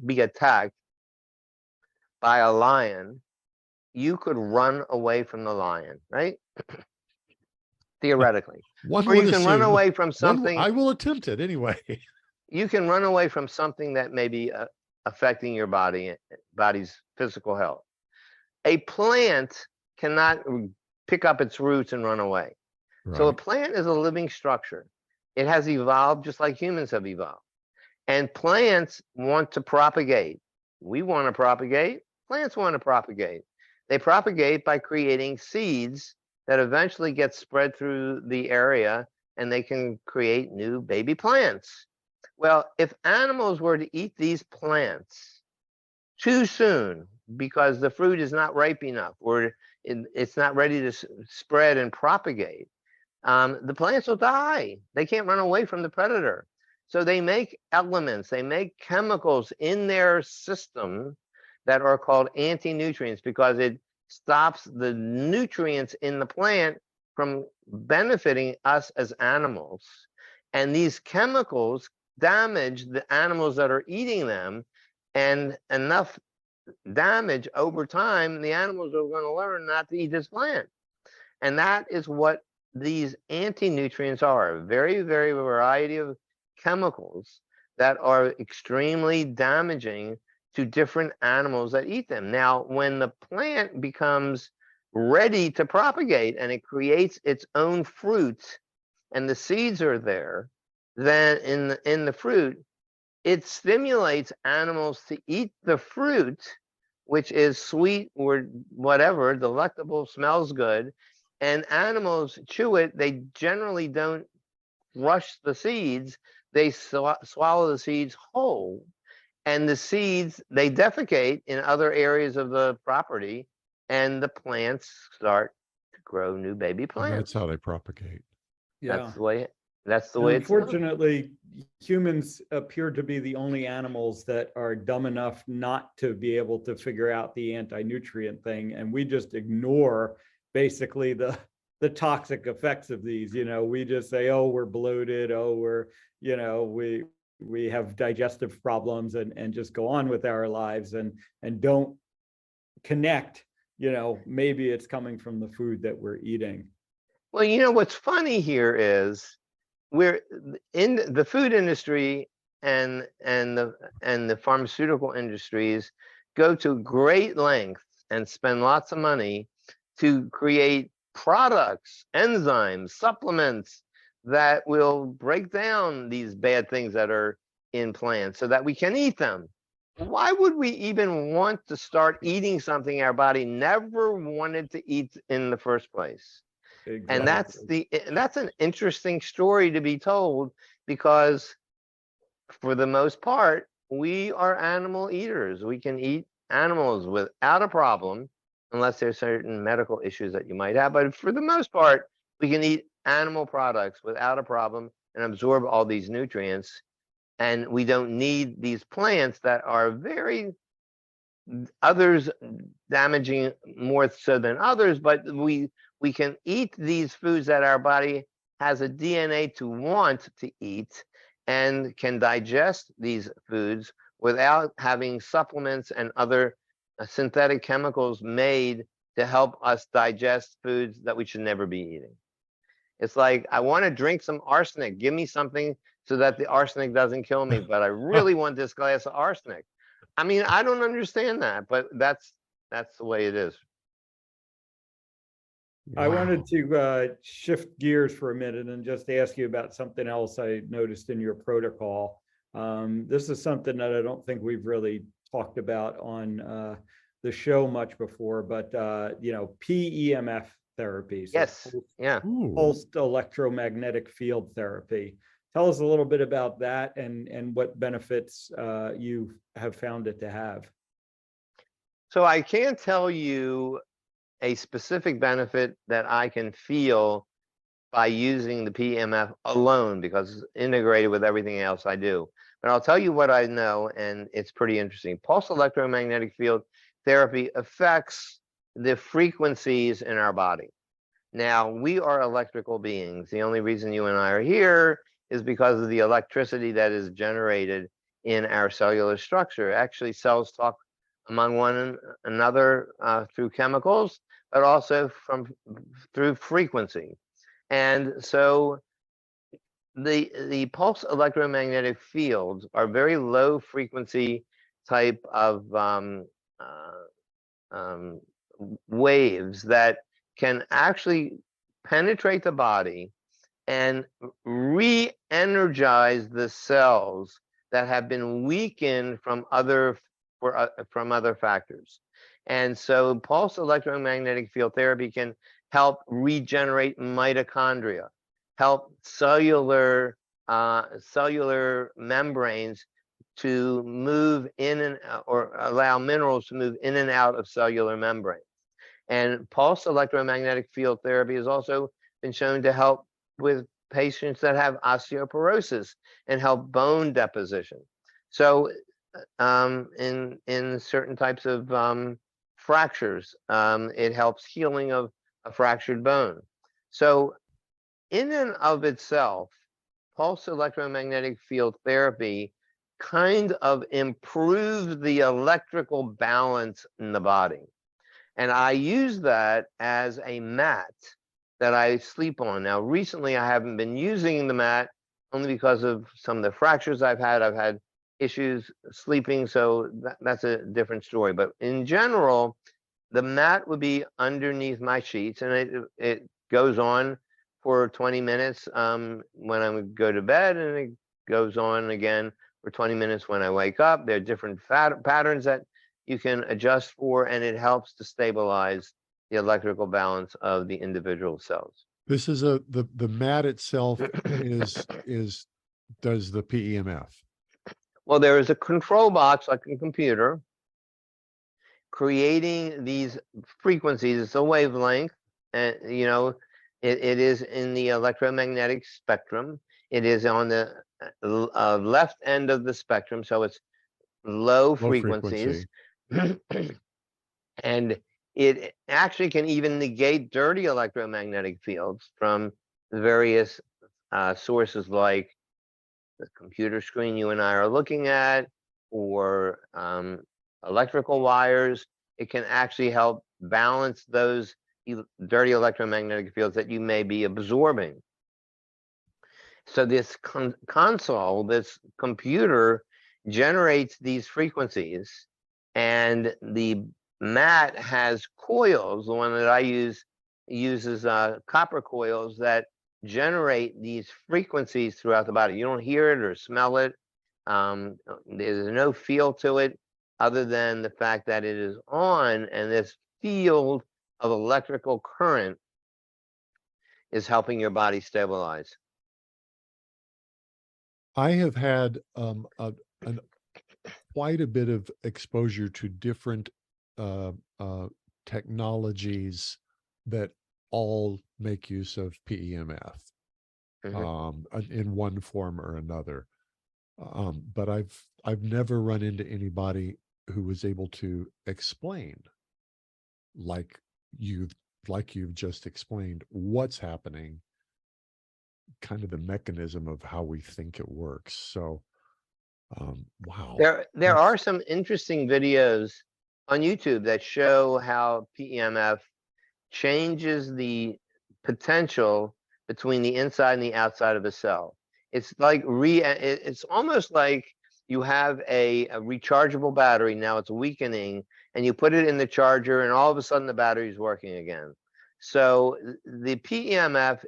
[SPEAKER 4] be attacked by a lion, you could run away from the lion, right? Theoretically. Or you can run away from something.
[SPEAKER 2] I will attempt it anyway.
[SPEAKER 4] You can run away from something that may be affecting your body's physical health. A plant cannot pick up its roots and run away. So a
[SPEAKER 2] Right.
[SPEAKER 4] plant is a living structure. It has evolved just like humans have evolved. And plants want to propagate. We want to propagate. Plants want to propagate. They propagate by creating seeds that eventually get spread through the area, and they can create new baby plants. Well, if animals were to eat these plants too soon because the fruit is not ripe enough or it's not ready to spread and propagate, the plants will die. They can't run away from the predator. So they make elements, they make chemicals in their system that are called anti-nutrients because it stops the nutrients in the plant from benefiting us as animals. And these chemicals damage the animals that are eating them, and enough damage over time, the animals are going to learn not to eat this plant. And that is what these anti-nutrients are, a very, very variety of chemicals that are extremely damaging to different animals that eat them. Now, when the plant becomes ready to propagate and it creates its own fruit and the seeds are there, then in the fruit, it stimulates animals to eat the fruit, which is sweet or whatever, delectable, smells good, and animals chew it. They generally don't crush the seeds. They swallow the seeds whole, and the seeds, they defecate in other areas of the property, and the plants start to grow new baby
[SPEAKER 2] And
[SPEAKER 4] plants.
[SPEAKER 2] that's how they propagate.
[SPEAKER 3] Yeah.
[SPEAKER 4] That's the way it's done.
[SPEAKER 3] Unfortunately, humans appear to be the only animals that are dumb enough not to be able to figure out the anti-nutrient thing, and we just ignore basically the toxic effects of these. We just say, oh, we're bloated, oh, we're, we have digestive problems, and just go on with our lives and don't connect, maybe it's coming from the food that we're eating.
[SPEAKER 4] Well, what's funny here is we're in the food industry and the pharmaceutical industries go to great lengths and spend lots of money to create products, enzymes, supplements that will break down these bad things that are in plants so that we can eat them. Why would we even want to start eating something our body never wanted to eat in the first place?
[SPEAKER 3] Exactly.
[SPEAKER 4] And that's an interesting story to be told, because for the most part, we are animal eaters. We can eat animals without a problem, unless there's certain medical issues that you might have. But for the most part, we can eat animal products without a problem and absorb all these nutrients. And we don't need these plants that are others damaging more so than others, but we can eat these foods that our body has a DNA to want to eat, and can digest these foods without having supplements and other synthetic chemicals made to help us digest foods that we should never be eating. It's like, I want to drink some arsenic. Give me something so that the arsenic doesn't kill me, but I really want this glass of arsenic. I mean, I don't understand that, but that's the way it is.
[SPEAKER 3] I wanted
[SPEAKER 2] Wow.
[SPEAKER 3] to shift gears for a minute and just ask you about something else I noticed in your protocol. This is something that I don't think we've really talked about on the show much before, but PEMF therapy. So
[SPEAKER 4] Yes. Yeah.
[SPEAKER 2] Ooh.
[SPEAKER 3] pulsed electromagnetic field therapy. Tell us a little bit about that and what benefits you have found it to have.
[SPEAKER 4] So I can't tell you a specific benefit that I can feel by using the PEMF alone, because it's integrated with everything else I do. But I'll tell you what I know, and it's pretty interesting. Pulse electromagnetic field therapy affects the frequencies in our body. Now, we are electrical beings. The only reason you and I are here is because of the electricity that is generated in our cellular structure. Actually, cells talk among one another through chemicals, but also through frequency. And so the pulse electromagnetic fields are very low frequency type of waves that can actually penetrate the body and re-energize the cells that have been weakened from other factors. And so pulse electromagnetic field therapy can help regenerate mitochondria, help cellular membranes to move in and or allow minerals to move in and out of cellular membranes. And pulse electromagnetic field therapy has also been shown to help with patients that have osteoporosis and help bone deposition. So in certain types of fractures, it helps healing of a fractured bone. So in and of itself, pulse electromagnetic field therapy kind of improves the electrical balance in the body. And I use that as a mat that I sleep on. Now, recently I haven't been using the mat only because of some of the fractures I've had. I've had issues sleeping, so that's a different story. But in general, the mat would be underneath my sheets, and it goes on for 20 minutes when I would go to bed, and it goes on again for 20 minutes when I wake up. There are different patterns that you can adjust for, and it helps to stabilize the electrical balance of the individual cells.
[SPEAKER 2] This is the mat itself does the PEMF.
[SPEAKER 4] Well, there is a control box like a computer creating these frequencies. It's a wavelength, and it is in the electromagnetic spectrum. It is on the left end of the spectrum, so it's low frequencies. And it actually can even negate dirty electromagnetic fields from various sources like the computer screen you and I are looking at, or electrical wires. It can actually help balance those dirty electromagnetic fields that you may be absorbing. So this console, this computer, generates these frequencies, and the mat has coils. The one that I use uses copper coils that generate these frequencies throughout the body. You don't hear it or smell it. There's no feel to it other than the fact that it is on, and this field of electrical current is helping your body stabilize.
[SPEAKER 2] I have had quite a bit of exposure to different technologies that all make use of PEMF in one form or another. But I've never run into anybody who was able to explain, like you've just explained, what's happening, kind of the mechanism of how we think it works. So wow.
[SPEAKER 4] There are some interesting videos on YouTube that show how PEMF changes the potential between the inside and the outside of a cell. It's like it's almost like you have a rechargeable battery. Now it's weakening, and you put it in the charger, and all of a sudden the battery is working again. So the PEMF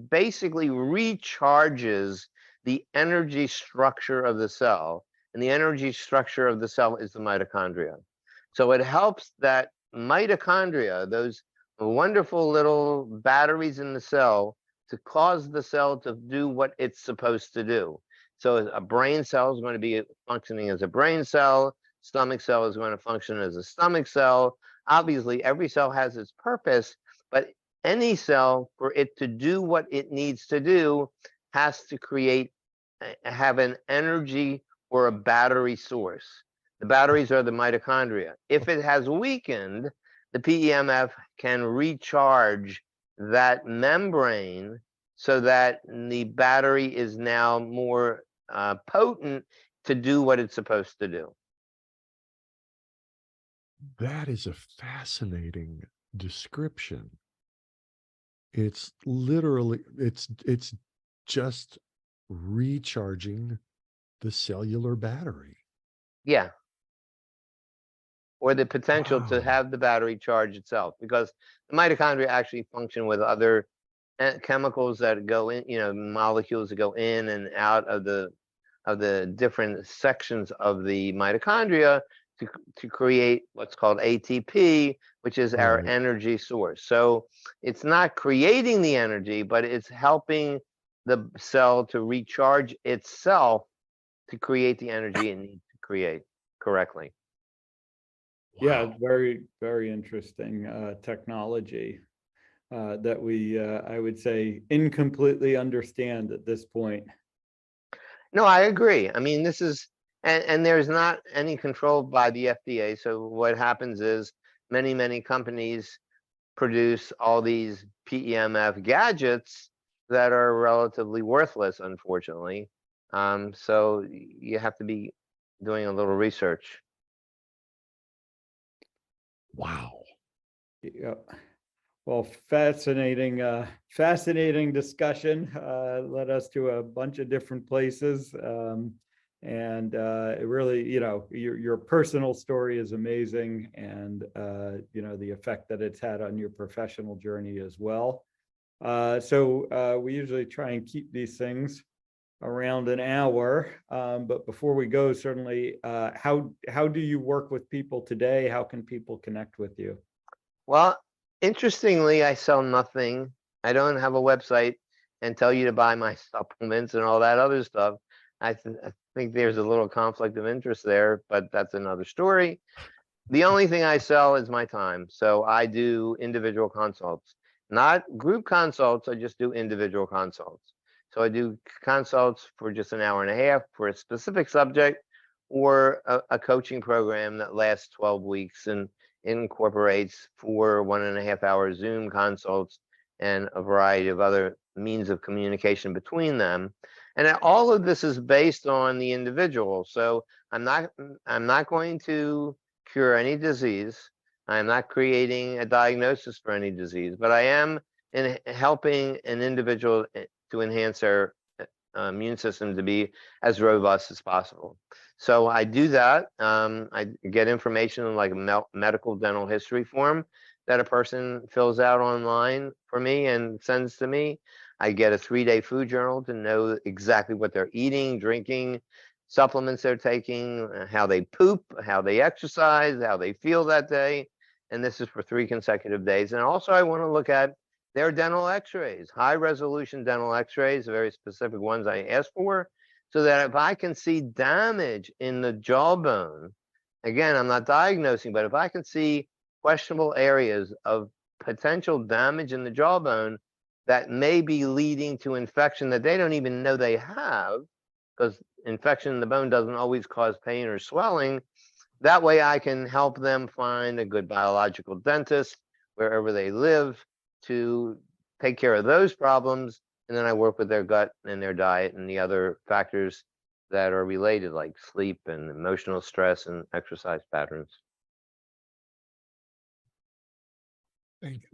[SPEAKER 4] basically recharges the energy structure of the cell, and the energy structure of the cell is the mitochondria. So it helps that mitochondria, those wonderful little batteries in the cell, to cause the cell to do what it's supposed to do. So a brain cell is going to be functioning as a brain cell. Stomach cell is going to function as a stomach cell. Obviously, every cell has its purpose, but any cell, for it to do what it needs to do, has to have an energy or a battery source. The batteries are the mitochondria. If it has weakened, the PEMF can recharge that membrane so that the battery is now more potent to do what it's supposed to do.
[SPEAKER 2] That is a fascinating description. It's literally, it's just recharging the cellular battery.
[SPEAKER 4] Yeah. or the potential to
[SPEAKER 2] Wow.
[SPEAKER 4] have the battery charge itself, because the mitochondria actually function with other chemicals that go in, molecules that go in and out of the different sections of the mitochondria to create what's called ATP, which is our
[SPEAKER 2] Right.
[SPEAKER 4] energy source. So it's not creating the energy, but it's helping the cell to recharge itself to create the energy it needs to create correctly.
[SPEAKER 3] Yeah,
[SPEAKER 2] Wow.
[SPEAKER 3] very, very interesting technology that we, I would say, incompletely understand at this point.
[SPEAKER 4] No, I agree. I mean, this is, and there's not any control by the FDA. So what happens is many companies produce all these PEMF gadgets that are relatively worthless, unfortunately. So you have to be doing a little research.
[SPEAKER 2] Wow.
[SPEAKER 3] Yeah. Well, fascinating, fascinating discussion. Led us to a bunch of different places. And it really, your personal story is amazing, and the effect that it's had on your professional journey as well. So we usually try and keep these things around an hour. But before we go, certainly, how do you work with people today? How can people connect with you?
[SPEAKER 4] Well, interestingly, I sell nothing. I don't have a website and tell you to buy my supplements and all that other stuff. I think there's a little conflict of interest there, but that's another story. The only thing I sell is my time. So I do individual consults, not group consults. I just do individual consults. So I do consults for just an hour and a half for a specific subject, or a coaching program that lasts 12 weeks and incorporates 4 1.5-hour Zoom consults and a variety of other means of communication between them. And all of this is based on the individual. So I'm not going to cure any disease. I'm not creating a diagnosis for any disease, but I am in helping an individual to enhance their immune system to be as robust as possible. So I do that. I get information like a medical dental history form that a person fills out online for me and sends to me. I get a 3-day food journal to know exactly what they're eating, drinking, supplements they're taking, how they poop, how they exercise, how they feel that day. And this is for 3 consecutive days. And also I want to look at their dental x-rays, high resolution dental x-rays, very specific ones I ask for, so that if I can see damage in the jawbone, again, I'm not diagnosing, but if I can see questionable areas of potential damage in the jawbone that may be leading to infection that they don't even know they have, because infection in the bone doesn't always cause pain or swelling, that way I can help them find a good biological dentist wherever they live to take care of those problems. And then I work with their gut and their diet and the other factors that are related, like sleep and emotional stress and exercise patterns.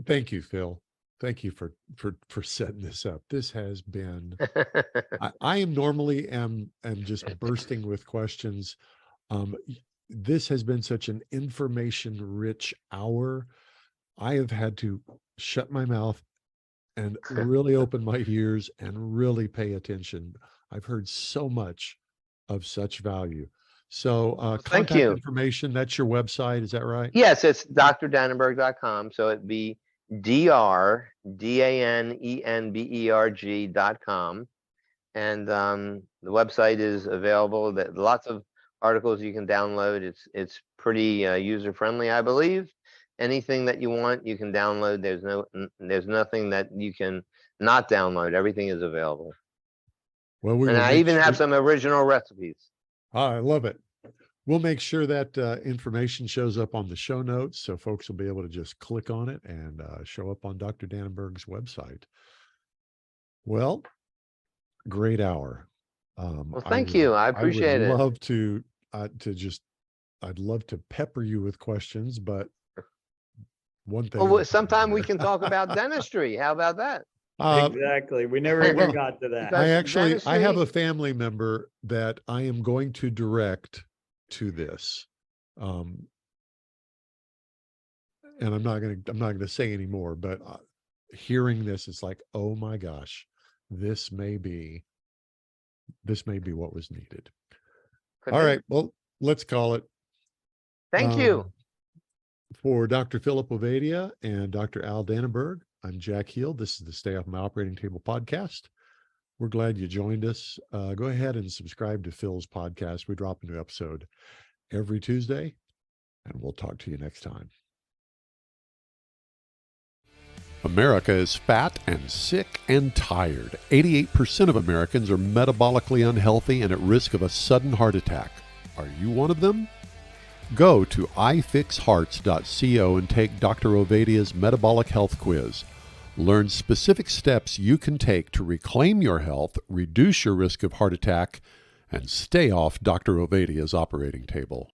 [SPEAKER 2] Thank you, Phil. Thank you for setting this up. This has been, I am normally am just bursting with questions. This has been such an information rich hour. I have had to shut my mouth and really open my ears and really pay attention. I've heard so much of such value. So
[SPEAKER 4] Thank
[SPEAKER 2] contact
[SPEAKER 4] you.
[SPEAKER 2] information, that's your website, is that right?
[SPEAKER 4] Yes, it's drdannenberg.com. So it'd be DRDANENBERG.com. And the website is available. That lots of articles you can download. It's pretty user friendly, I believe. Anything that you want, you can download. There's nothing that you can not download. Everything is available.
[SPEAKER 2] Well, we
[SPEAKER 4] And
[SPEAKER 2] will
[SPEAKER 4] I
[SPEAKER 2] make
[SPEAKER 4] even
[SPEAKER 2] sure.
[SPEAKER 4] have some original recipes.
[SPEAKER 2] I love it. We'll make sure that information shows up on the show notes, so folks will be able to just click on it and show up on Dr. Dannenberg's website. Well, great hour.
[SPEAKER 4] Well, thank you. I appreciate it.
[SPEAKER 2] Love to just, I'd love to pepper you with questions, but one thing.
[SPEAKER 4] Well, sometime we can talk about dentistry. How about that?
[SPEAKER 3] Exactly. We never even
[SPEAKER 2] well,
[SPEAKER 3] got to that.
[SPEAKER 4] Because
[SPEAKER 2] I have
[SPEAKER 4] dentistry-
[SPEAKER 2] a family member that I am going to direct to this. and I'm not gonna say any more, but hearing this, it's like, oh my gosh, this may be what was needed.
[SPEAKER 4] Could
[SPEAKER 2] All
[SPEAKER 4] be.
[SPEAKER 2] right, well, let's call it.
[SPEAKER 4] Thank you.
[SPEAKER 2] For Dr. Philip Ovadia and Dr. Al Dannenberg, I'm Jack Heel. This is the Stay Off My Operating Table podcast. We're glad you joined us. Go ahead and subscribe to Phil's podcast. We drop a new episode every Tuesday, and we'll talk to you next time. America is fat and sick and tired. 88% of Americans are metabolically unhealthy and at risk of a sudden heart attack. Are you one of them? Go to ifixhearts.co and take Dr. Ovadia's metabolic health quiz. Learn specific steps you can take to reclaim your health, reduce your risk of heart attack, and stay off Dr. Ovadia's operating table.